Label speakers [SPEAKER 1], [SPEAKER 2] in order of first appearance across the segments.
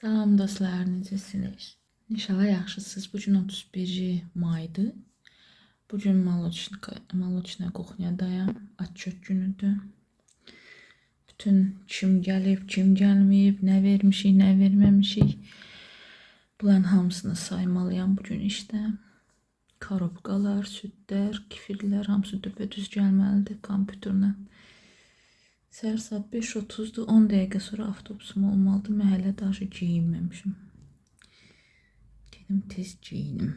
[SPEAKER 1] Salam dostlar, necəsiniz? İnşallah yaxşısınız. Bugün 31 maydır. Bugün Maloçna kuxnyadayam. Atçot günüdür. Bütün kim gəlib, kim gəlməyib, nə vermişik, nə verməmişik. Bunların hamısını saymalıyam bugün işte. Korobkalar, südlər, kifirlər hamısı düpedüz gəlməlidir kompüterlə. Səhər saat 5:30'dur. 10 dəqiqə sonra avtobusum olmalıdır. Mən hələ daha geyinməmişim. Dedim tez geyinim.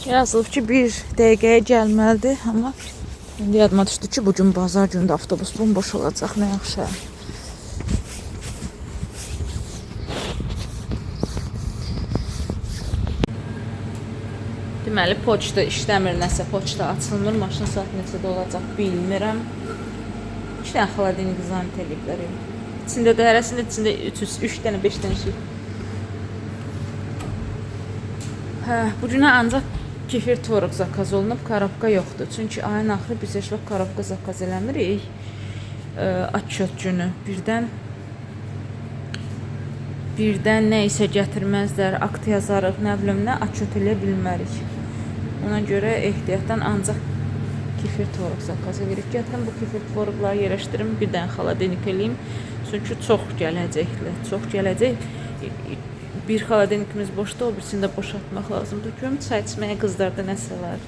[SPEAKER 1] Yazılıb ki 1 dəqiqəyə gəlməlidir, amma indi yadıma düşdü ki bugün bazar günü avtobus bomboş olacaq. Nə yaxşı. Deməli poçta işləmir, nəsə poçta açılmır, maşın saat neçədə olacaq bilmirəm. 2 dənə xaladini zannet ediblər. İçində də hərəsində içində 3 dənə 5 dənə şey. Bugünə ancaq kefir tvorog zakaz olunub, korobka yoxdur. Çünki ayın axırı biz heç vaxt korobka zakaz eləmirik. Atçot günü birdən nə isə gətirməzlər, akt yazarıq, nə bilim nə, atçot eləyə bilmərik. Ona görə ehtiyatdan ancaq kefir tvorog zakaz edirik. Gətirim bu kefir tvorogları yerləşdirim, bir dənə xaladenik eləyim. Çünki çox gələcəklər, çox gələcək. Bir xaladenikimiz boşda, o birisini də boşaltmaq lazımdır. Görüm çay içməyə qızlarda nəsə var.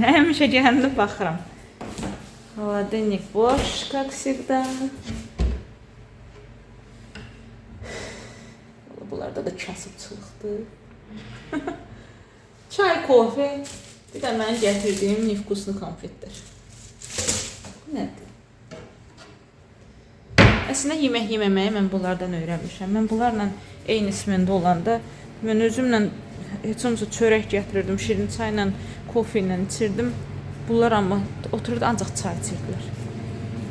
[SPEAKER 1] Həmişə gələndə baxıram. Xaladenik boş, как всегда. Bunlarda da kasıb çıxdı. Çay, kofe. Bir də mənim gətirdiyim nevkuslu konfetlər. Nədir? Əslində yemək yeməməyi mən bunlardan öyrənmişəm. Mən bunlarla eyni ismində olanda mən özümlə heç olmasa çörək gətirirdim, şirin çayla, kofe ilə içirdim. Bunlar amma otururdu ancaq çay içirdilər.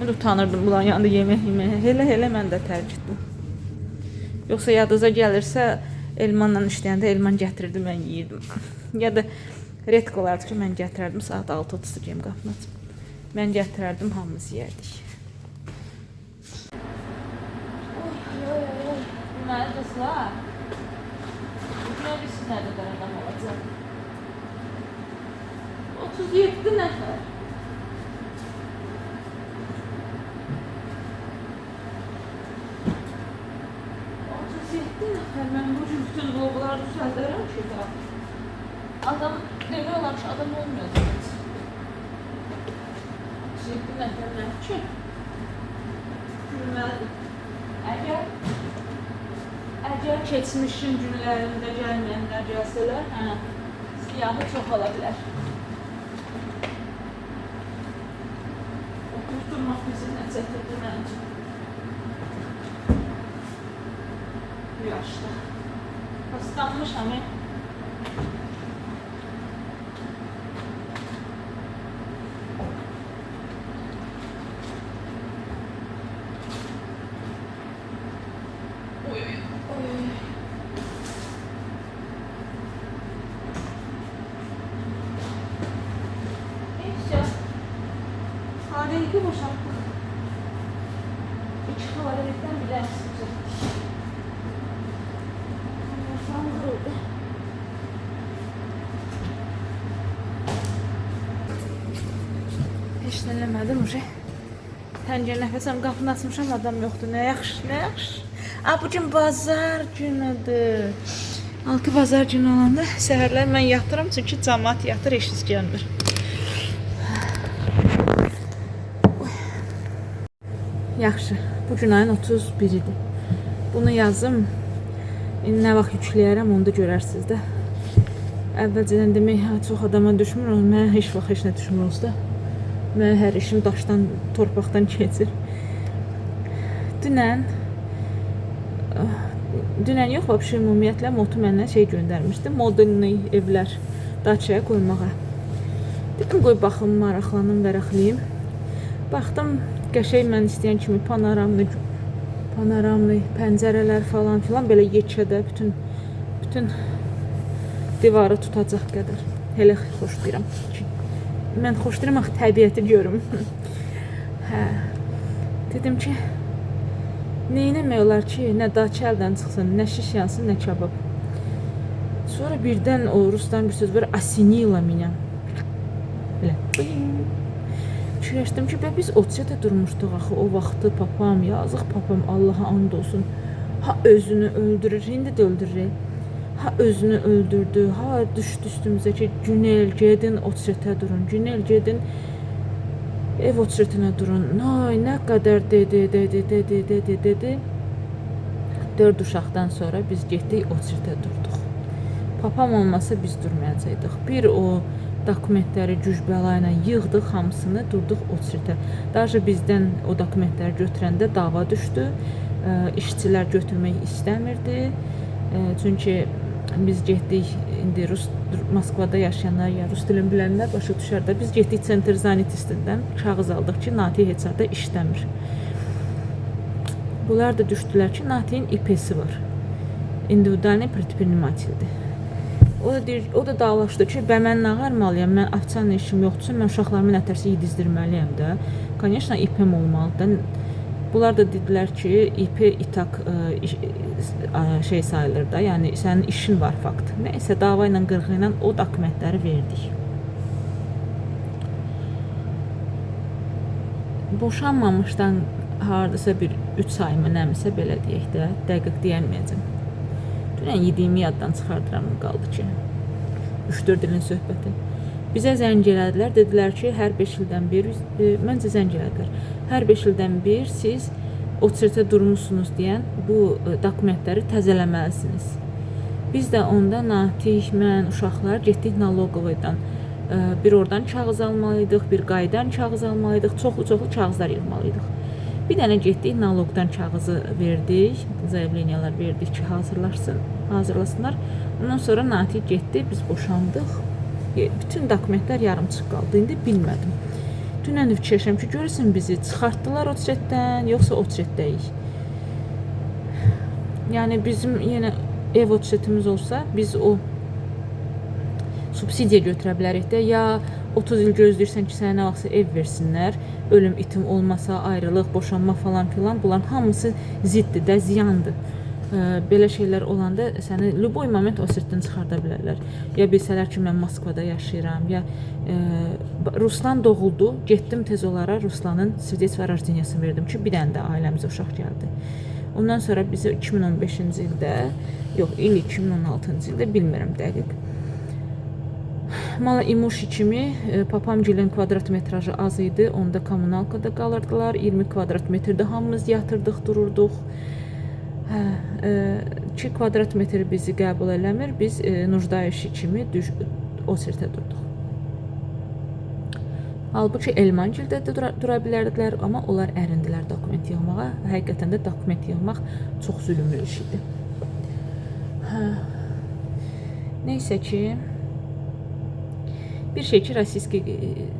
[SPEAKER 1] Mən də utanırdım bunların yanında yemək yeməyə. Elə mən də tərk etdim. Yoxsa yadınıza gəlirsə, elmanla işləyəndə elman gətirirdim, mən yeyirdim. Ya da redk olardı ki, mən gətirərdim, saat 6:30 geyim qapını açıb. Mən gətirərdim, hamımız yeyərdik. Deməli dostlar, bugün birisi nədə adam olacaq? 37 nəfər. Mən bugün bütün vlogları düzəldərəm ki, adam demiyorlar ki, adam olmuyor. 37 nəfərlər ki, gülməlidir. Əgər keçmişin günlərində gəlməyənlər gəlsələr, siyahı çox ola bilər. Oturturmaq bizi nə çətirdi məncə. Yaşlı. Paslanmış ama. Oy. Neyse. Hadelik'i boşalttık. 2 havadelikten bile sıcak. Heç nə eləmədim uje. Pəncərə nəfəsəm qapını açmışam, adam yoxdur. Nə yaxşı, nə yaxşı. Bugün bazar günüdür. Halkı bazar günü olanda səhərlər mən yatıram, çünki cəmaət yatır, heç kəs gəlmir. Yaxşı, bugün ayın 31-idir. Bunu yazım. İndi nə vaxt yükləyərəm, onu da görərsiniz də. Əvvəlcədən demək, çox adama düşmür, mənə heç vaxt heç nə düşmür olsa da. Mən hər işim daşdan, torpaqdan keçir. Dünən yox, vəbşə ümumiyyətlə Motu məndən şey göndərmişdi. Modernli evlər Daçaya qoymağa. Dedim, qoy baxım, maraqlanım, vərəxliyim. Baxdım, qəşəng mən istəyən kimi panoramlı pəncərələr falan filan, belə yekədə bütün divarı tutacaq qədər. Elə xoşlayıram. Mən xoşlayıram axı təbiəti görüm. Hə. Dedim ki, neynəmək olar ki, nə daçı əldən çıxsın, nə şiş yansın, nə kebab. Sonra birdən o rusdan bir söz var, asinila меня. Belə. Fikirləşdim ki, biz Otsetə durmuşduq axı o vaxtı papam, yazıq papam, Allaha and olsun. Ha özünü öldürür, indi də öldürür. Ha özünü öldürdü, ha düşdü üstümüzə ki, Günel gedin Otsetə durun, Günel gedin ev Otsetinə durun. Ay, nə qədər dedi. 4 uşaqdan sonra biz getdik Otsetə durduq. Papam olmasa biz durmayacaqdıq. Bir o dokumentləri güc-bəla ilə yığdıq hamısını, durduq Otsetə. Daha bizdən o dokumentləri götürəndə dava düşdü. İşçilər götürmək istəmirdi. Çünki biz getdik, indi Moskvada yaşayanlar, ya rus dilini bilənlər başa düşər də, biz getdik Sentr Zanitisindən kağız aldıq ki, Natiy heç yerdə işləmir. Bunlar da düşdülər ki, Natiyin İP'si var. İndividualni предпринимательdir. O da dağlaşdı ki, mən nə qarmalıyam, mən afçanla işim yoxdursa, mən uşaqlarımı nətərsə yedizdirməliyəm də. Конечно, İP'm olmalıdır. Bunlar da dedilər ki, IP itak şey sayılır da, yəni sənin işin var fakt. Nəysə, dava ilə qırğı ilə o dokumentləri verdik. Boşanmamışdan hardasa bir 3 ay mı nəmisə belə deyək də, dəqiq deyəməyəcəm. Dünən yediyimi yaddan çıxardıram qaldı ki, 3-4 ilin söhbəti. Bizə zəng elədilər, dedilər ki, hər 5 ildən bir, məncə zəng elədilər, hər 5 ildən bir siz Otsetə durmuşsunuz deyən bu dokumentləri təzələməlisiniz. Biz də onda Natiy, mən, uşaqlar getdik Naloqovadan. Bir oradan kağız almalıydıq, bir qaydan kağız almalıydıq, çoxlu kağızlar yığmalıydıq. Bir dənə getdik, Naloqdan kağızı verdik, zaявleniyalar verdik ki, hazırlasınlar. Ondan sonra Natiy getdi, biz boşandıq. Bütün dokumentlər yarımçıq qaldı, indi bilmədim. Dünən fikirləşəm ki, görürsən bizi çıxartdılar Otsetdən, yoxsa Otsetdəyik. Yəni bizim yenə ev Otsetimiz olsa, biz o subsidiya götürə bilərik də, ya 30 il gözləyirsən ki, sənə nə vaxtsa ev versinlər, ölüm, itim olmasa, ayrılıq, boşanma falan filan, bunların hamısı ziddir də, ziyandır. Belə şeylər olanda səni любой moment Otsetdən çıxarda bilərlər. Ya bilsələr ki, mən Moskvada yaşayıram, ya Ruslan doğuldu, getdim tez olaraq Ruslanın svидетельство рождениесini verdim ki, bir dənə də ailəmizə uşaq gəldi. Ondan sonra bizi 2015-ci ildə, yox, 2016-cı ildə bilmirəm dəqiq. Mala imuşi kimi papamgilin kvadrat metrajı az idi, onda kommunalkada qalırdılar, 20 kvadrat metrdə hamımız yatırdıq, dururduq. 2 kvadrat metr bizi qəbul eləmir, biz нуждающий kimi Otsetə durduq. Halbuki Elmangildə də dura bilərdilər, amma onlar ərindilər dokument yığmağa. Həqiqətən də dokument yığmaq çox zülümlü iş idi. Neysə ki, bir şey ki, Rossiyski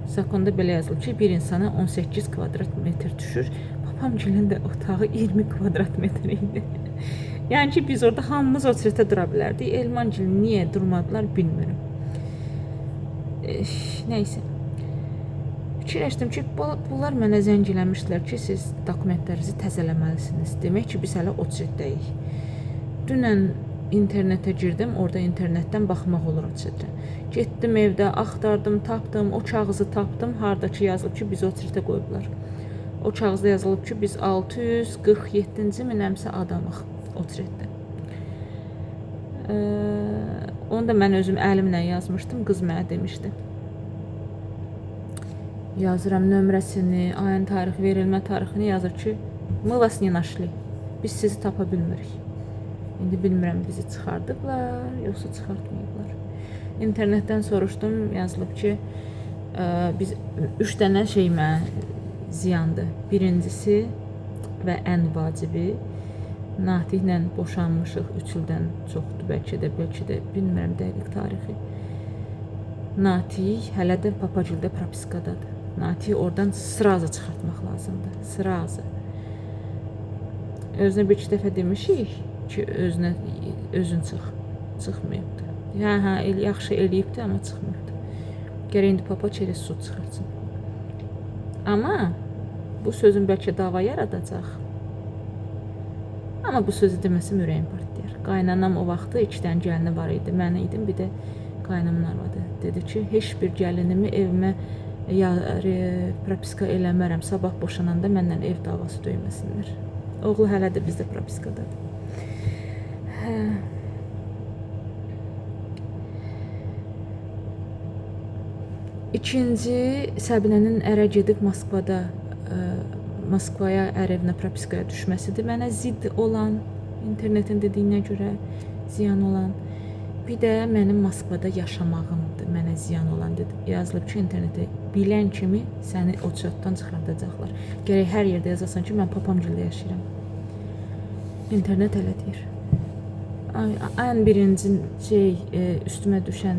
[SPEAKER 1] zakonda belə yazılır ki, bir insana 18 kvadrat metr düşür. Papamgilin də otağı 20 kvadrat metr idi. Yəni ki, biz orada hamımız Otsetə dura bilərdik. Elmangil niyə durmadılar, bilmirəm. Neysə. Fikirləşdim ki, bunlar mənə zəng eləmişdilər ki, siz dokumentlərinizi təzələməlisiniz. Demək ki, biz hələ Otsetdəyik. Dünən internetə girdim, orada internetdən baxmaq olur Otsetə. Getdim evdə, axtardım, tapdım, o kağızı tapdım, hardakı yazılıb ki, bizi Otsetə qoyublar. O kağızda yazılıb ki, biz 647-ci minəmsə adamıq Otsetdə. Onu da mən özüm əlimlə yazmışdım, qız mənə demişdi. Yazıram nömrəsini, ayın tarixi, verilmə tarixini yazır ki, мы вас не нашли, biz sizi tapa bilmirik. İndi bilmirəm, bizi çıxardıblar, yoxsa çıxartmayıblar. İnternetdən soruşdum, yazılıb ki, biz 3 dənə şey mənə ziyandır. Birincisi və ən vacibi, Natiylə boşanmışıq 3 ildən çoxdur, bəlkə də, bilmirəm dəqiq tarixi. Natiy hələ də Papagildə propiskadadır. Natiy oradan sırazı çıxartmaq lazımdır, sırazı. Özünə bir iki dəfə demişik ki, özün çıxmayıbdır. Yaxşı eləyibdir, amma çıxmayıbdır. Gərək indi papa через суд çıxartsın. Amma Bu sözün bəlkə dava yaradacaq. Amma bu sözü deməsəm ürəyim partlayır. Qaynanam o vaxtı 2 dənə gəlini var idi. Mən idim, bir də qaynamın arvadı. Dedi ki, heç bir gəlinimi evimə propiska eləmərəm. Sabah boşananda məndən ev davası döyməsinlər. Oğlu hələ də bizdə propiskadadır. İkinci, Səbinənin ərə gedib Moskvaya ər evinə propiskaya düşməsidir. Mənə zidd olan, internetin dediyinə görə ziyan olan. Bir də mənim Moskvada yaşamağımdır, mənə ziyan olan dedi. Yazılıb ki, internetə bilən kimi səni o çatdan çıxardacaqlar. Gərək hər yerdə yazasan ki, mən papamgildə yaşayıram. İnternet elə deyir. Ən birinci üstümə düşən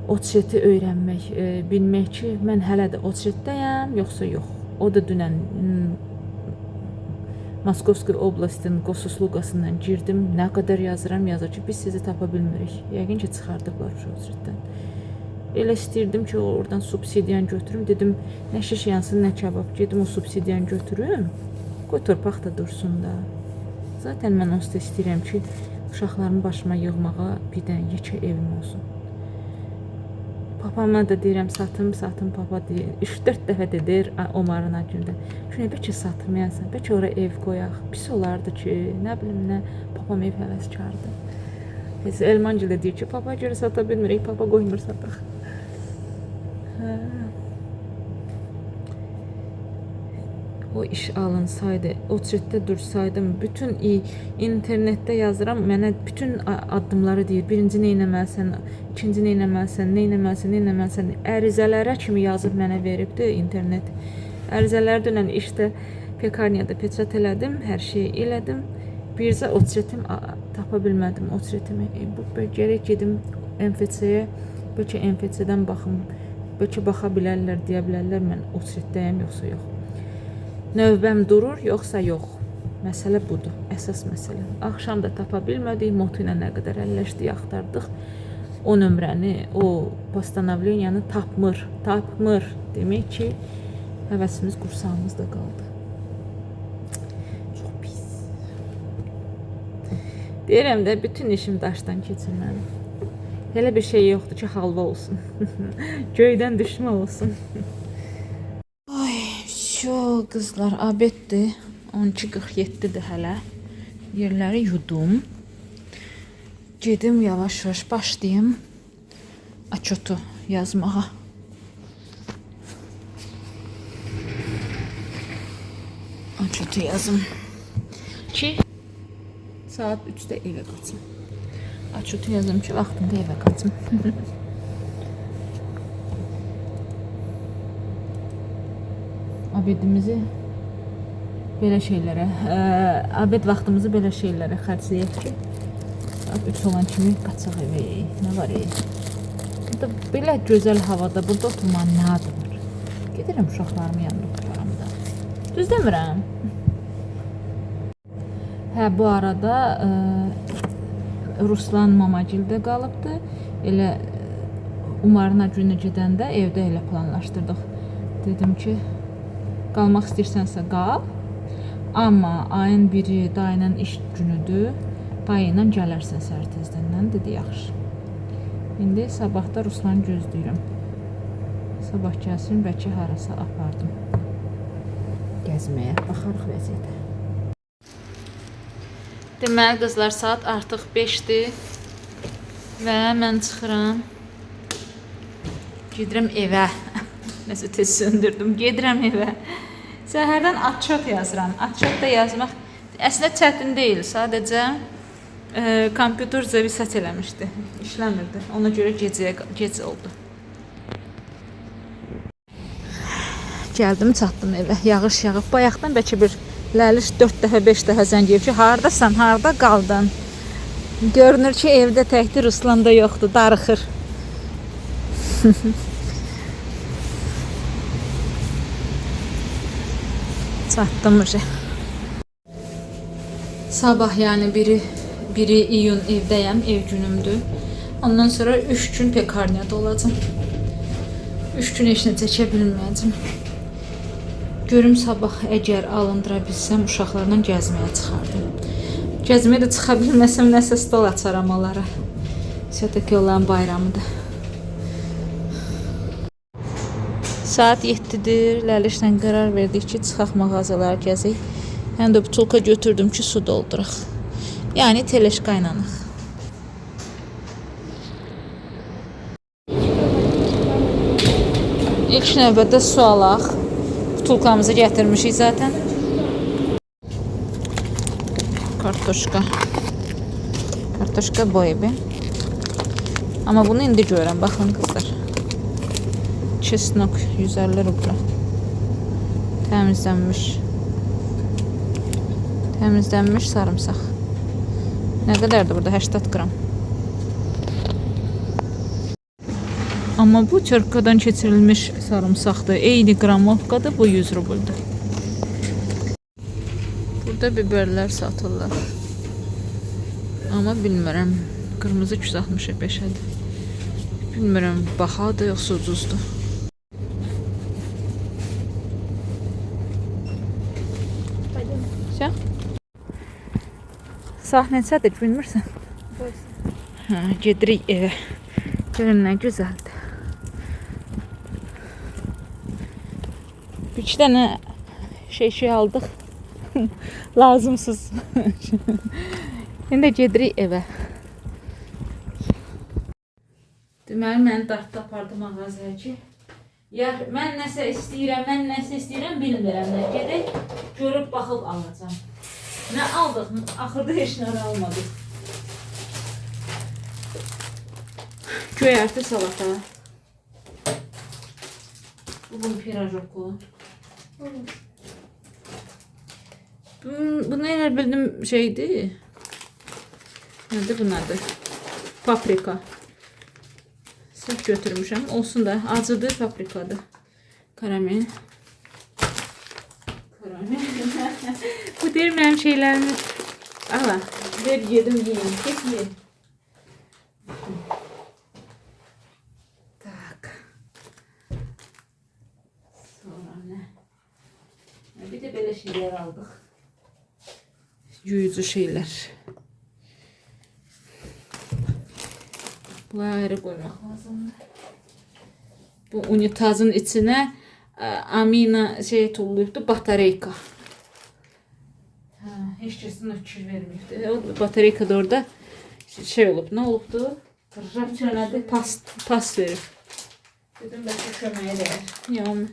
[SPEAKER 1] Otçeti öyrənmək, bilmək ki, mən hələ də Otçetdəyəm, yoxsa yox. O da dünən Moskovski oblastın Gosusluqasından girdim. Nə qədər yazıram, yazır ki, biz sizi tapa bilmirik. Yəqin ki, çıxardıblar Otçetdən. Elə istəyirdim ki, oradan subsidiyan götürüm. Dedim, nə şiş yansın, nə kebab. Gedim o subsidiyan götürüm. Qoy torpaq da dursun da. Zaten mən onsuz da istəyirəm ki, uşaqlarımı başıma yığmağa bir dənə yekə evim olsun. Papama da deyirəm, satım papa deyir. 3-4 dəfə dedir Omarın acında. Çünki bəlkə satmayasan, bəlkə ora ev qoyaq. Pis olardı ki, nə bilim nə, papam ev həvəskardı. Elmancı da deyir ki, papa görə sata bilmirik, papa qoymur sataq. O iş alınsaydı, Otçetdə dursaydım, bütün internetdə yazıram, mənə bütün addımları deyir. Birinci nə etməlisən, ikinci nə etməlisən, nə etməlisən, nə etməlisən. Ərizələrə kimi yazıb mənə veribdi internet. Ərizələri dünən işdə pekarniyada peçat elədim, hər şeyi elədim. Bircə Otçetim tapa bilmədim Otçetimi. Gərək gedim MFC-yə, bəlkə MFC-dən baxım, bəlkə baxa bilərlər, deyə bilərlər mən Otçetdəyəm, yoxsa yox. Növbəm durur, yoxsa yox. Məsələ budur, əsas məsələ. Axşam da tapa bilmədik, Motu ilə nə qədər əlləşdik, axtardıq. O nömrəni, o postanovleniyanı tapmır. Demək ki, həvəsimiz qursağımızda qaldı. Çox pis. Deyirəm də, bütün işim daşdan keçirməli. Elə bir şey yoxdur ki, halva olsun. Göydən düşmə olsun. Şu qızlar, abeddir, 12:47-dir hələ. Yerləri yudum. Gedim yavaş-yavaş başlayım atçotu yazmağa. Atçotu yazım ki saat 3-də evə qaçım. Atçotu yazım ki vaxtında evə qaçım. Abedimizi belə şeylərə, abed vaxtımızı belə şeylərə xərcləyək ki, saat 3 olan kimi qaçaq evə. Nə var burada belə gözəl havada, burada oturmanın nə adı var? Gedirəm uşaqlarımın yanında otururam da. Düz demirəm? Bu arada Ruslan mamagildə qalıbdı. Elə Umarına günü gedəndə evdə elə planlaşdırdıq. Dedim ki, qalmaq istəyirsənsə qal, amma ayın 1-i dayının iş günüdür, dayı ilə gələrsən səhər tezdən, dedi, yaxşı. İndi sabahda Ruslan gözləyirəm. Sabah gəlsin, bəlkə harasa apardım gəzməyə, baxarıq vəziyyətə. Deməli, qızlar, saat artıq 5-dir və mən çıxıram, gedirəm evə. Nəsə tez söndürdüm, gedirəm evə. Səhərdən atçot yazıram. Atçot da yazmaq əslində çətin deyil. Sadəcə kompüter zəvisət eləmişdi. İşləmirdi. Ona görə gec oldu. Gəldim, çatdım evə. Yağış yağıb. Bayaqdan bəlkə bir Ləliş 4 dəfə, 5 dəfə zəng edib ki, hardasan, harda qaldın? Görünür ki, evdə təkdir, Ruslan da yoxdur, darıxır. Çatdım. Sabah yani 1 iyun evdəyəm, ev günümdür. Ondan sonra 3 gün pekarniyada olacağım. 3 gün heç nə çəkə bilməyəcəm. Görüm sabah əgər alındıra bilsəm uşaqlarla gəzməyə çıxardım. Gəzməyə də çıxa bilməsəm nəsə stol açaram onlara. Sötəki olan bayramıdır. Saat 7-dir. Ləlişlə qərar verdik ki, çıxaq mağazalara gəzək. Həm də butulka götürdüm ki, su dolduraq. Yəni teleşka inanıq. İlk növbədə su alaq. Butulkamızı gətirmişik zaten. Kartoşka. Kartoşka boybi. Amma bunu indi görürəm. Baxın qızlar. Çesnok 150 rubla. Təmizlənmiş. Təmizlənmiş sarımsaq. Nə qədərdir burada? 80 qram. Amma bu çörkkadan keçirilmiş sarımsaqdır. Eyni qramovkadır. Bu 100 rubuldur. Burada biberlər satırlar. Amma bilmirəm. Qırmızı 265-ədir. Bilmirəm, bahadır yoxsa ucuzdur. Все? Saat neçədir, bilmirsən? Hə, gedirik evə. Görün nə gözəldir. Bir iki dənə şey aldıq. Lazımsız. İndi gedirik evə. Deməli, mən dartda apardım mağazaya ki, ya mən nəsə istəyirəm, bilmirəm nə gedək, görüb baxıb alacağım. Nə aldıq? Axırda heç nə almadıq. Göyərti salata. Bugün pirajoku. Bu nə bildim şeydi? Nədir bunlardır? Paprika. Səhv götürmüşəm. Olsun da acıdır, paprikadır. Karamel. Bu deyir mənim şeylərimi. Ala, ver yedim yiyeyim. Kes yiyeyim. Tak. Sonra nə? Bir də belə şeylər aldıq. Yuyucu şeylər. Bunları ayrı koymaq lazımdır. Bu unitazın içine Amina şey tulluyubdu, batareyka. Heç kəsin ötkür verməyibdi. O batareyka da orada şey olub, nə olubdu? Rəf çönədi, pas verib. Dedim, bəlkə köməyə dəyər. Yəni,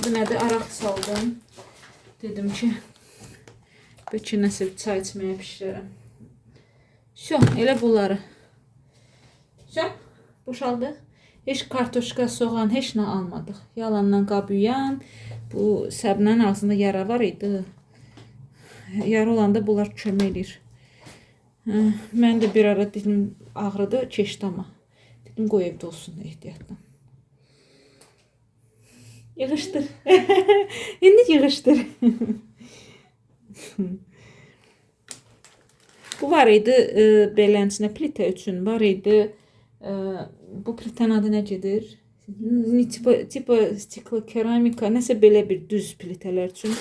[SPEAKER 1] bu nədir? Araq saldım. Dedim ki, bəlkə nəsə çay içməyə pişirərəm. Şo, elə bunları. Şo, boşaldı. Heç kartoşka, soğan, heç nə almadıq. Yalandan qabüyan. Bu səbnənin ağzında yara var idi. Yara olanda bunlar kömək edir. Mən də bir ara dilim ağrıdı, keçdi amma. Dedim, qoy evdə olsun ehtiyatla. Yığışdır. İndi yığışdır. Bu var idi, belənçinə plitə üçün var idi. Bu plitənin adı necədir? Tipa stikla keramika, nəsə belə bir düz plitələr üçün.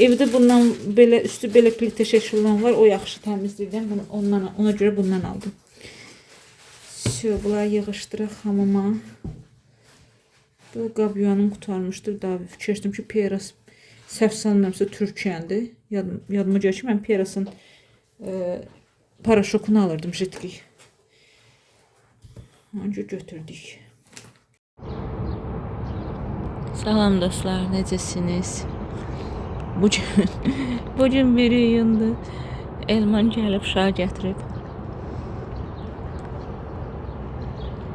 [SPEAKER 1] Evdə bundan belə, üstü belə plitə şəkil olan var, o yaxşı təmizləyirəm. Ona görə bundan aldım. Bunları yığışdıraq hamama. Bu qabyanım qutarmışdır. Daha fikirləşdim ki, Peras səhv salmamsa Türkiyəndir. Yadıma gəlir ki, mən Perasın paraşokunu alırdım, jitki. Önce götürdük. Salam dostlar, necəsiniz? Bugün 1 iyundur. Elman gəlib uşağı gətirib.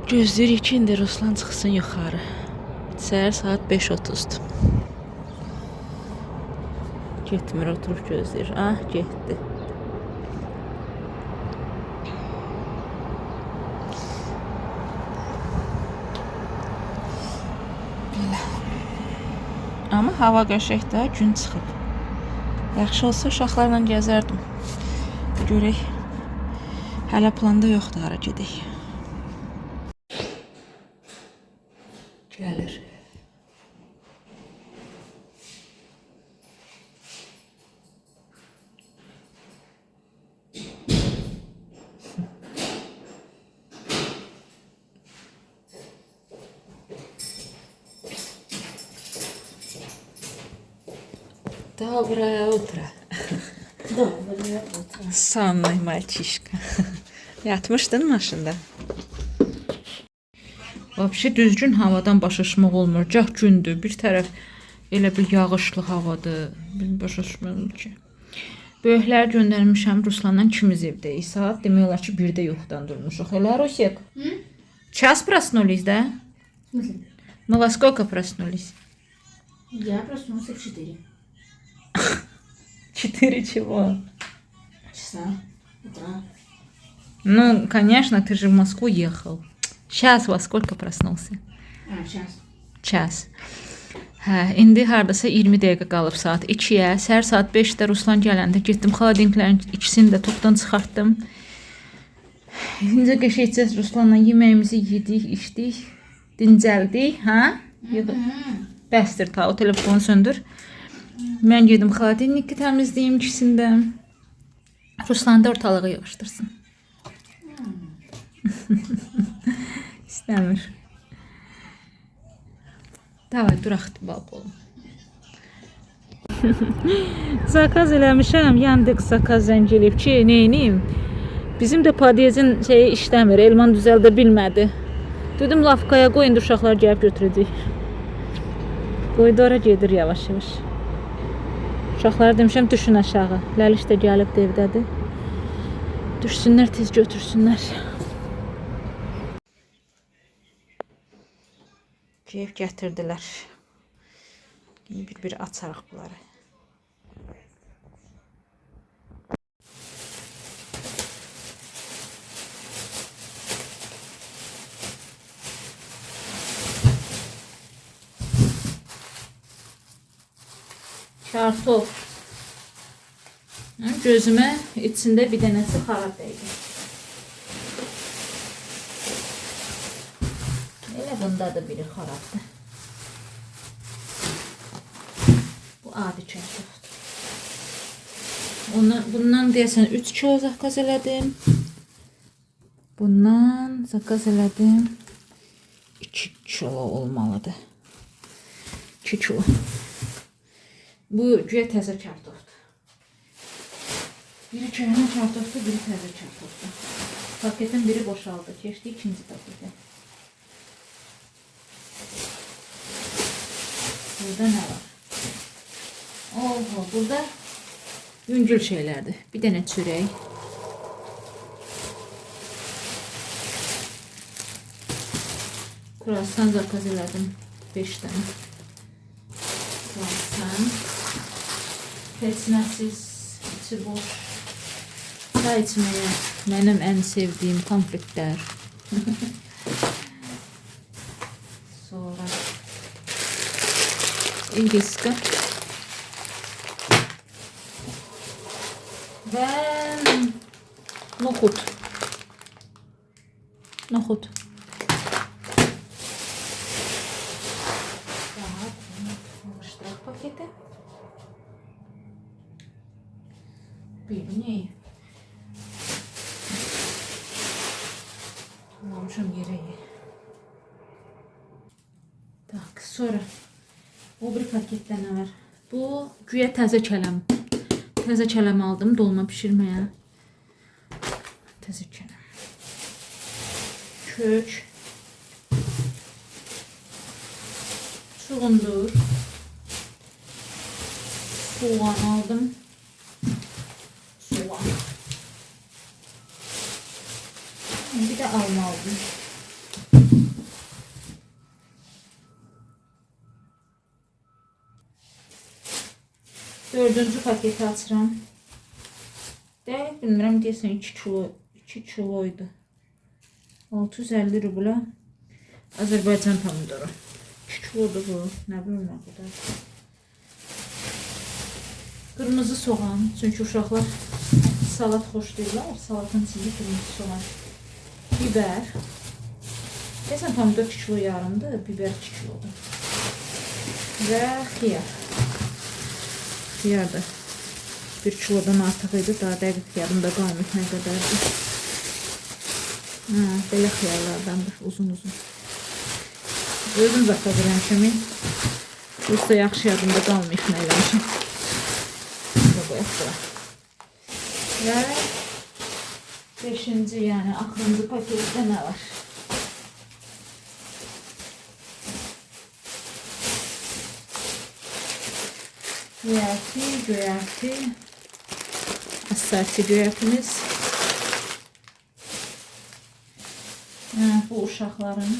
[SPEAKER 1] Gözləyirik ki, indi Ruslan çıxsın yuxarı. Səhər saat 5:30-dur. Getmir, oturub gözləyir. Ah, getdi. Amma hava qəşəngdir, gün çıxıb. Yaxşı olsa uşaqlarla gəzərdim. Görək. Hələ planda yoxdur, hara gedək. Gəlir. Доброе утро.
[SPEAKER 2] Доброе утро.
[SPEAKER 1] Сонный мальчишка. Yatmışdın maşında. Vəbşi düzgün havadan başaşmaq olmur. Gah gündür, bir tərəf elə bir yağışlı havadır. Biz başaşmırıq ki. Böyüklər göndərmişəm Ruslanla ikimiz evdəyik. Saat demək olar ki 1-də yuxudan durmuşuq. Elə Rusik? Час проснулись, да?
[SPEAKER 2] В смысле?
[SPEAKER 1] Мы во сколько проснулись?
[SPEAKER 2] Я проснулся в 4
[SPEAKER 1] 4 чего?
[SPEAKER 2] часа утра.
[SPEAKER 1] Ну, конечно, ты же в Москву ехал. Сейчас во сколько проснулся?
[SPEAKER 2] Сейчас.
[SPEAKER 1] Час. Hə, indi hardasa 20 dəqiqə qalıb saat 2-yə. Səhər saat 5-də Ruslan gələndə getdim xaladenklərin ikisini də topdan çıxartdım. İndi qəşəngcə Ruslanla yeməyimizi yedik, içdik, dincəldik, hə? Bəsdir ta, o telefonu söndür. Mən gedim xaladeniki təmizləyim ikisini də. Ruslan da ortalığı yığışdırsın. İstəmir. Davay, duraq balq olun. Zakaz eləmişəm, Yandex zakaz zəng eləyib ki, neyniyim? Bizim də padyezin şeyi işləmir, Elman düzəldə bilmədi. Dedim, lafkaya qoyun, uşaqlar gəlib götürəcək. Qoydu, ora gedir yavaş-yavaş. Uşaqlar demişəm, düşün aşağı. Ləliş də gəlib də evdədir. Düşsünlər, tez götürsünlər. Ev gətirdilər. Bir açarıq bunları. Kartof. Gözümə içində bir dənəsi xarab dəydi. Elə bunda da biri xarabdır. Bu adi kartofdur. Bundan deyəsən 3 kilo zakaz elədim. Bundan zakaz elədim. 2 kilo olmalıdır. 2 kilo. Bu güya təzə kartofdur. Biri köhnə kartofdur, biri təzə kartofdur. Paketin biri boşaldı. Keçdi ikinci pakete. Burada nə var? Oho, burada yüngül şeylərdir. Bir dənə çörək. Kruvasan zakaz elədim. 5 dənə. Kruvasan. Peçinəsiz, içi boş. Çay içməyə mənim ən sevdiyim konfetlər. Sonra İlgiska. Və noxud. Noxud. Alışdıraq paketi. Bilmiyorum. Almışam yerəyə. Tak, sonra o bir paketdə nə var? Bu güya təzə kələm. Təzə kələm aldım dolma pişirməyə. Təzə kələm. Kök. Çuğundur. Soğan aldım. Soğan. Bir de alma aldım. Dördüncü paketi açıram. Dəqiq bilmirəm, deyəsən 2 kiloydu. 650 rubla Azərbaycan pomidoru. 2 kilodur bu. Nə bilim nə qədər. Qırmızı soğan. Çünki uşaqlar salat xoşlayırlar. Salatın içində qırmızı soğan. Biber. Deyəsən pomidor 2 kilo yarımdır. Biber 2 kilodur. Və xiyar. Xiyar da 1 kilodan artıq idi. Daha dəqiq yadımda qalmır nə qədərdir. Belə xiyarlardandır. Uzun-uzun. Özüm zakaz eləmişəm. Yoxsa yaxşı yadımda qalmayıb nə eləmişəm. qoyaq bura. Və 5-ci, yəni axırıncı paketdə nə var? Göyərti, assorti göyərtimiz. Bu uşaqların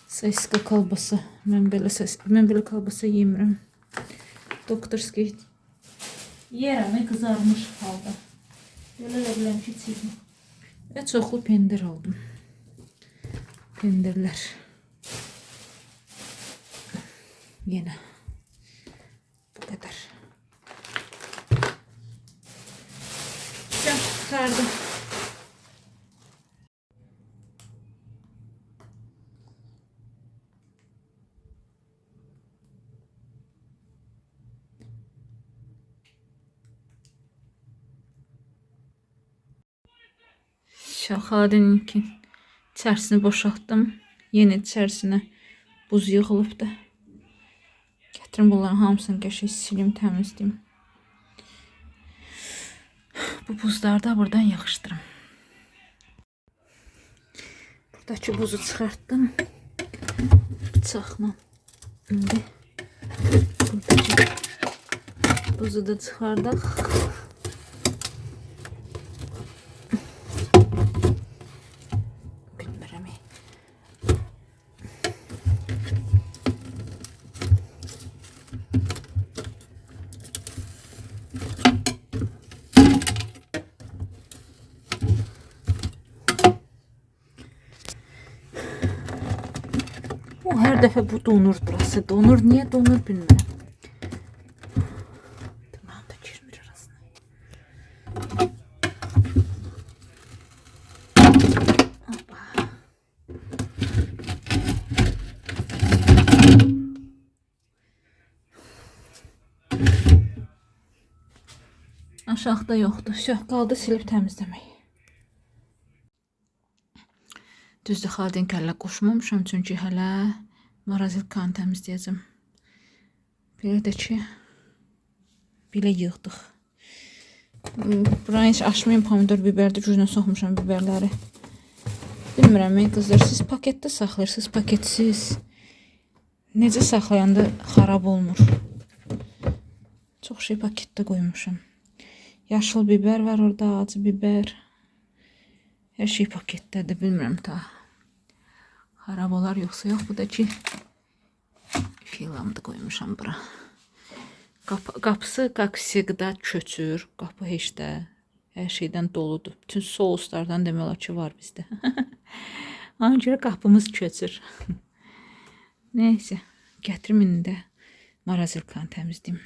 [SPEAKER 1] sosiska kolbası. Mən belə kolbasa yemirəm. Doktorski yerəm, qızarmış halda. Belə də biləm ki, çiğim. Və çoxlu pendir aldım. Pendirlər. Yenə. Bu qədər. Çox tutardım. Şokoladın içərisini boşaltdım. Yeni içərisinə buz yığılıbdı. Gətirim bunların hamısını qəşəng silim, təmizləyim. Bu buzları da buradan yığışdırım. Buradakı buzu çıxartdım. Bıçaqla. İndi buradakı buzu da çıxardaq. Her dəfə bu donur burası. Donur. Niyə donur bilmirəm. Dırnağım da girmir arasına. Hoppa. Aşağıda yoxdur. Qaldı silib təmizləmək. Düzdür, xaladenik hələ qoşmamışam, çünki hələ marazelkanı təmizləyəcəm. Belə də ki, belə yığdıq. Buranı heç açmayayım, pomidor, biberdir, gücünə soxmuşam biberləri. Bilmirəm, qızlar, siz paketdə saxlayırsınız, paketsiz. Necə saxlayanda xarab olmur. Çox şey paketdə qoymuşam. Yaşıl biber var orada, acı biber. Hər şey paketdədir, bilmirəm ta. Xarab olar yoxsa yox. Bu da ki filamda qoymuşam bura. Qapısı qaksıqda köçür. Qapı heç də hər şeydən doludur. Bütün souslardan demək olar ki var bizdə. Ona görə qapımız köçür. Neyse, gətirim indi də marazelkanı təmizləyim.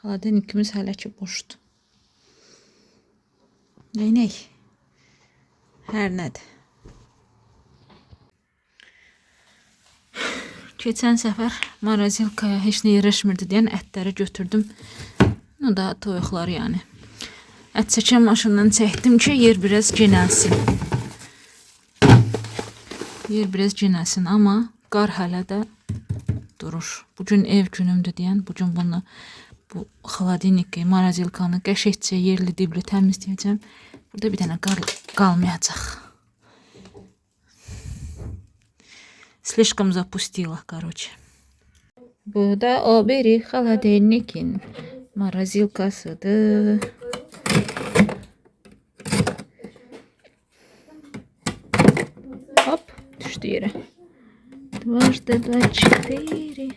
[SPEAKER 1] Xaladenikimiz hələ ki boşdur. Neynək? Hər nədir? Keçən səfər marazelkaya heç nə yerləşmirdi deyən ətləri götürdüm. O da toyuqları yəni. Ət çəkən maşından çəkdim ki, yer biraz genəlsin. Yer biraz genəlsin, amma qar hələ də durur. Bugün ev günümdür deyən, bugün bunu bu xaladeniki, marazelkanı qəşəngcə yerli dibli təmizləyəcəm. Burada bir dənə qar qalmayacaq. Слишком запустила, короче. Bu da o biri xaladenikin marazelkasıdır. Hop, düşdü yerə. Дважды два, четыре.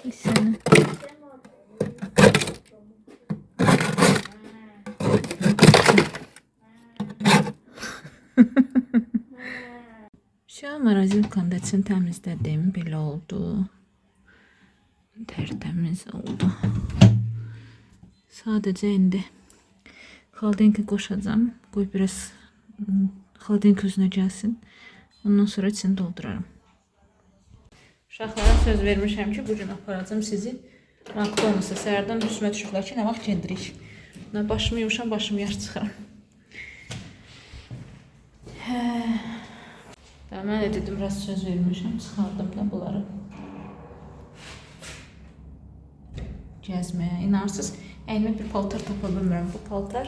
[SPEAKER 1] И sana. Şu marazelkanı için təmizlədim. Belə oldu. Tərtəmiz oldu. Sadəcə indi xaladenki qoşacağım. Qoy biraz xaladenik özünə gəlsin. Ondan sonra içini doldurarım. Uşaqlara söz vermişəm ki, bugün aparacağım sizi McDonald's-a. Səhərdən üstümə düşüblər ki, nə vaxt gedirik. Başımı yumuşam, başımı yaş çıxıram. Mən də dedim, biraz söz vermişəm, çıxardım da bunları. Gəzməyə. İnarsız, əynimə bir paltar tapa bilmirəm. Bu paltar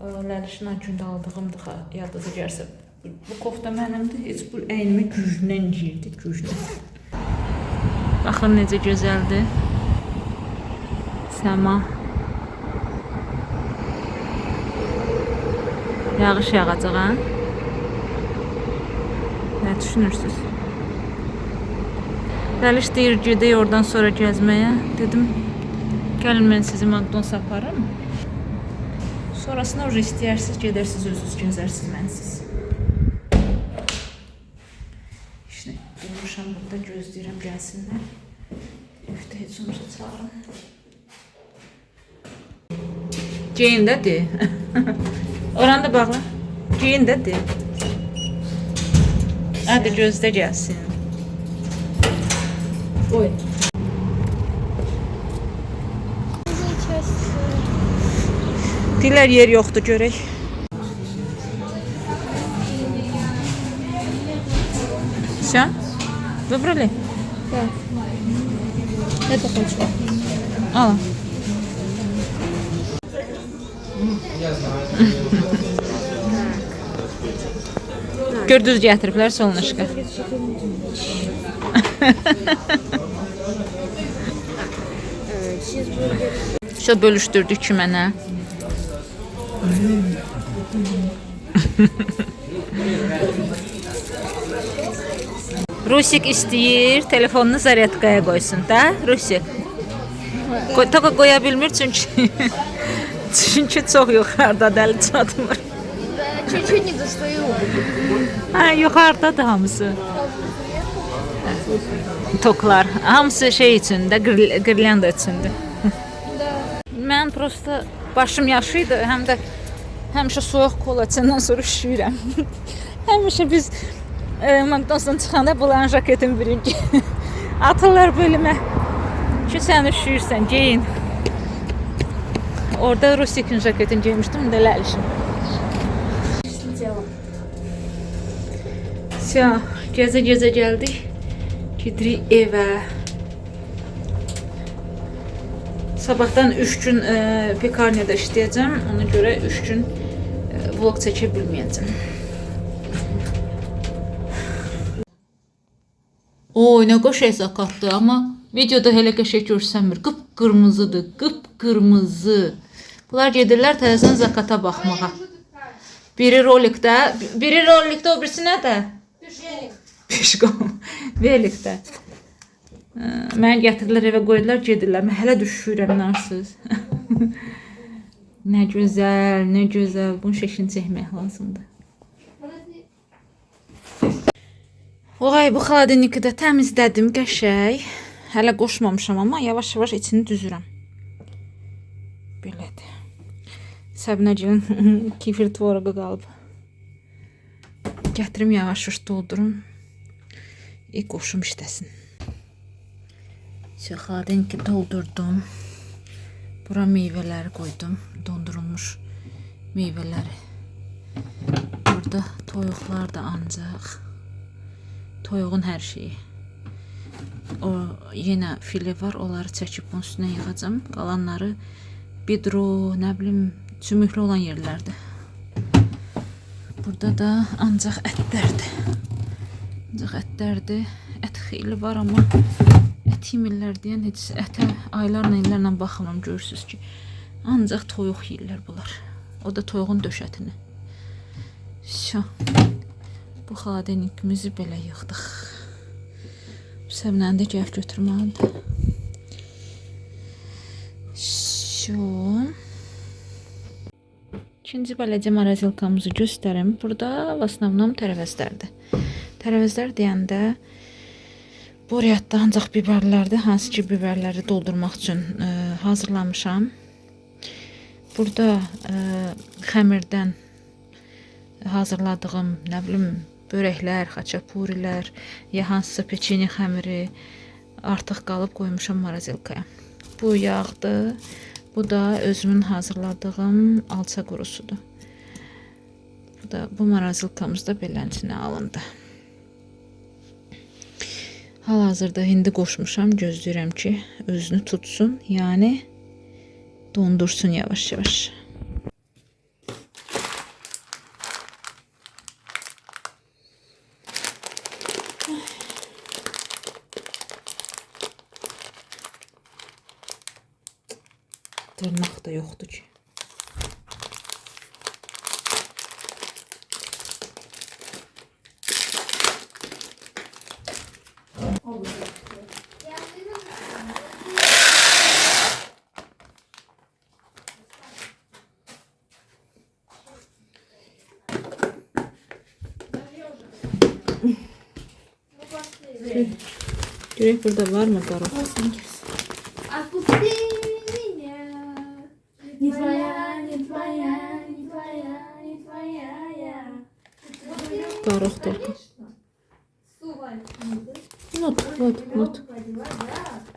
[SPEAKER 1] Ləlişin gündə aldığımdır, yadınıza gəlsə. Bu kofta mənimdir, heç bu əynimə güclə girdi, güclə. Baxın necə gözəldir. Səma. Yağış yağacaq, ha? Nə düşünürsünüz? Dəliş deyir, gedək oradan sonra gəzməyə. Dedim, gəlin mən sizi McDonald's aparım. Sonrasında orada istəyirsiniz, gedərsiniz, özünüz gəzərsiniz, mənsiz. İşte, durmuşam burada, gözləyirəm, gəlsinlər. Evdə heç olmasa çağırım. Ceyin də de. Oranı da bağla. Ceyin də de. Hadi gözdə gəlsin.
[SPEAKER 2] Oy.
[SPEAKER 1] Dilər yer yoxdur, görək. Все? Выбрали?
[SPEAKER 2] Да. Это хочу.
[SPEAKER 1] Al. Gördünüz gətiriblər solunuşqa. Şu bölüşdürdük ki mənə. Rusik istəyir telefonunu zaryadkaya qoysun da, Rusik. Toka qoya bilmir çünki çox yuxarıda dəli çatmır.
[SPEAKER 2] Чуть-чуть не достаю.
[SPEAKER 1] Ha, yuxarıdadır hamısı. Toklar. Hamısı şey içində, qirlyanda içində. Mən prosta başım yaşıydı, həm də həmişə soyuq kola içəndən sonra üşüyürəm. Həmişə biz McDonald's-dan çıxanda bulan jaketin birinci atırlar bölümə ki, sən üşüyürsən, geyin. Orada Rusikin jaketini giymişdim, də Ləlişin. Gəzə-gəzə gəldik. Gidirik evə. Sabahdan 3 gün pekarniyada işləyəcəm. Ona görə 3 gün vlog çəkə bilməyəcəm. Oy, nə qəşəng zakatdır, amma videoda elə qəşəng görsənmir. Qıpqırmızıdır, qıpqırmızı. Bunlar gedirlər təzədən zakata baxmağa. Biri rolikdə, o birisi nədə? Pişqom. Velikdə. Məni gətirdilər evə qoydular, gedirlər. Mən hələ düşürəm, narsız. Nə gözəl, nə gözəl. Bunun şəklini çəkmək lazımdır. Oy, bu xaladeniki də təmizlədim, qəşəng. Hələ qoşmamışam, amma yavaş-yavaş içini düzürəm. Belədir. Səbinəcilin kefir tvoruğu qalıb. Gətirim yavaş-yavaş doldurum. Qoşum işləsin. Xaladeniki doldurdum. Bura meyvələri qoydum. Dondurulmuş meyvələri. Burada toyuqlar da ancaq. Toyuğun hər şeyi. O yenə file var, onları çəkib bunun üstünə yığacam. Qalanları bidro, nə bilim, sümüklü olan yerlərdir. Burada da ancaq ətlərdir. Ancaq ətlərdir. Ət xeyli var, amma ət yemirlər deyən heç ətə aylarla illərlə baxmıram, görürsünüz ki. Ancaq toyuq yeyirlər bunlar. O da toyuğun döşətini. Şo. Bu xaladenikimizi belə yığdıq. Səbnəni də gəl götürməlidir. Şo. İkinci bələcə marazilkamızı göstərim. Burada v основном tərəvəzlərdir. Tərəvəzlər deyəndə Boryatda ancaq biberlərdir. Hansı ki biberləri doldurmaq üçün hazırlamışam. Burada xəmirdən hazırladığım, nə bilim, börəklər, xaçapurilər, ya hansısa peçeni xəmiri artıq qalıb qoymuşam marazilkaya. Bu yağdır. Bu da özümün hazırladığım alça qurusudur. Bu marazilkamız da beləncə alındı. Hal-hazırda hindi qoşmuşam, gözləyirəm ki, özünü tutsun, yəni dondursun yavaş-yavaş. Dırnaq da yoxdur ki. Görək burada var mı qaraq?
[SPEAKER 2] Отпусти меня. Не твоя, не твоя, не твоя, не твоя я.
[SPEAKER 1] Qaraq только. Вот.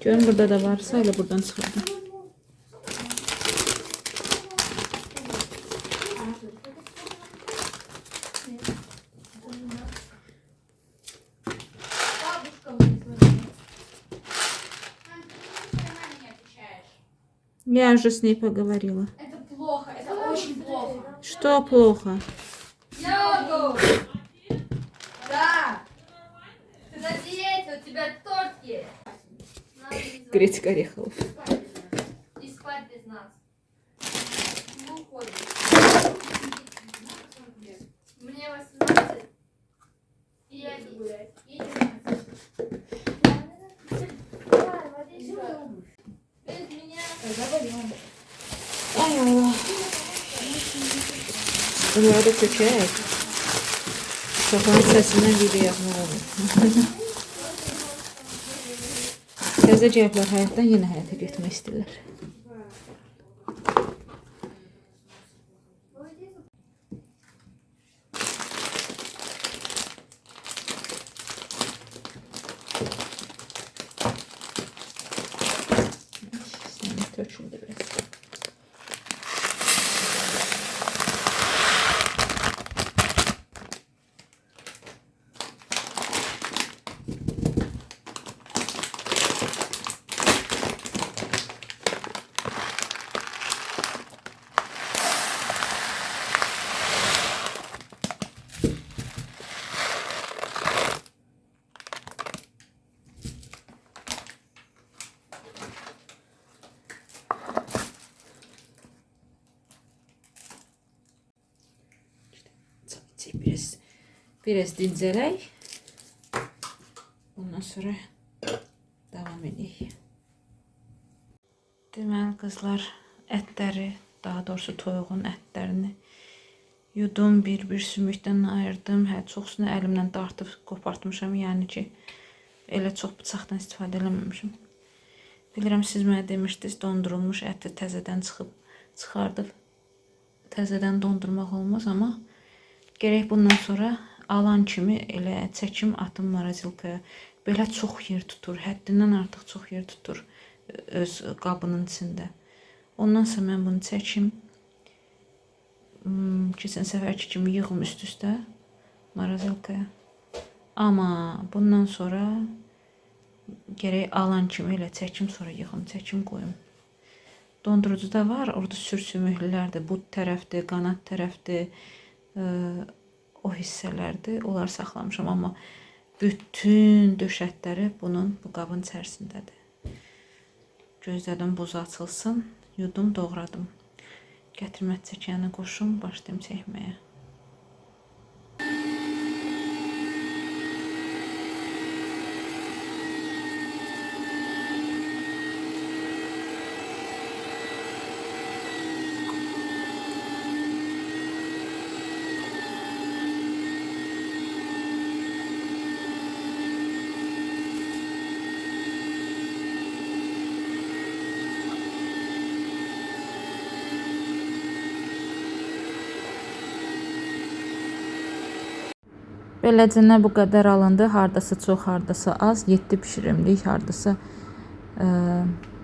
[SPEAKER 1] Görün burada da varsa elə buradan çıxırdım. Я уже с ней поговорила.
[SPEAKER 2] Это плохо, это очень плохо.
[SPEAKER 1] Что плохо?
[SPEAKER 2] Йогу! Да! Ты на диете, у тебя торт есть. Надо не звонить.
[SPEAKER 1] Гречка орехов.
[SPEAKER 2] И спать без нас. Мы уходим. Мне 18. И я иду гулять. И 19. Давай, водичка. Без меня.
[SPEAKER 1] Ay Allah. Bunlar da kökək. Uşaqların səsindən video yapmaq olur. Təzə gəliblər həyatdan yenə həyata getmək istəyirlər. Səni töküldü biraz. Biraz dincələk. Ondan sonra davam edək. Deməli qızlar, ətləri, daha doğrusu toyuğun ətlərini yudum, bir sümükdən ayırdım. Çoxsunu əlimlə dartıb qopartmışam, yəni ki, elə çox bıçaqdan istifadə eləməmişim. Bilirəm, siz mənə demişdiniz, dondurulmuş əti təzədən çıxardıb təzədən dondurmaq olmaz, amma gərək bundan sonra alan kimi elə çəkim atım marasilkaya. Belə çox yer tutur, həddindən artıq çox yer tutur öz qabının içində. Ondan sonra mən bunu çəkim. Keçən səfərki kimi yığım üst-üstə marasilkaya. Amma bundan sonra gərək alan kimi elə çəkim, sonra yığım, çəkim qoyum. Dondurucu da var, orada sürsümüklülərdir, bud tərəfdir, qanat tərəfdir, o hissələrdir, onlar saxlamışam, amma bütün döşətləri bunun bu qabın içərisindədir. Gözlədim buzu açılsın, yudum, doğradım. Gətirmət çəkəni qoşum, başlayım çəkməyə. Beləcənə bu qədər alındı. Hardasa çox, hardasa az. 7 bişirimlik, hardasa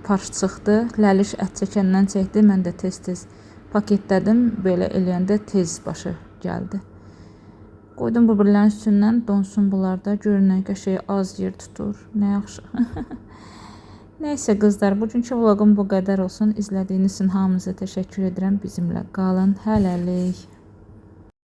[SPEAKER 1] parç çıxdı. Ləliş ət çəkəndən çəkdi. Mən də tez-tez paketlədim. Belə eləyəndə tez başı gəldi. Qoydum bu birlərin üstündən donsun bunlar da. Görünən qəşəng az yer tutur. Nə yaxşı. Nəysə qızlar, bugünkü vloqum bu qədər olsun. İzlədiyiniz üçün hamınıza təşəkkür edirəm. Bizimlə qalın. Hələlik.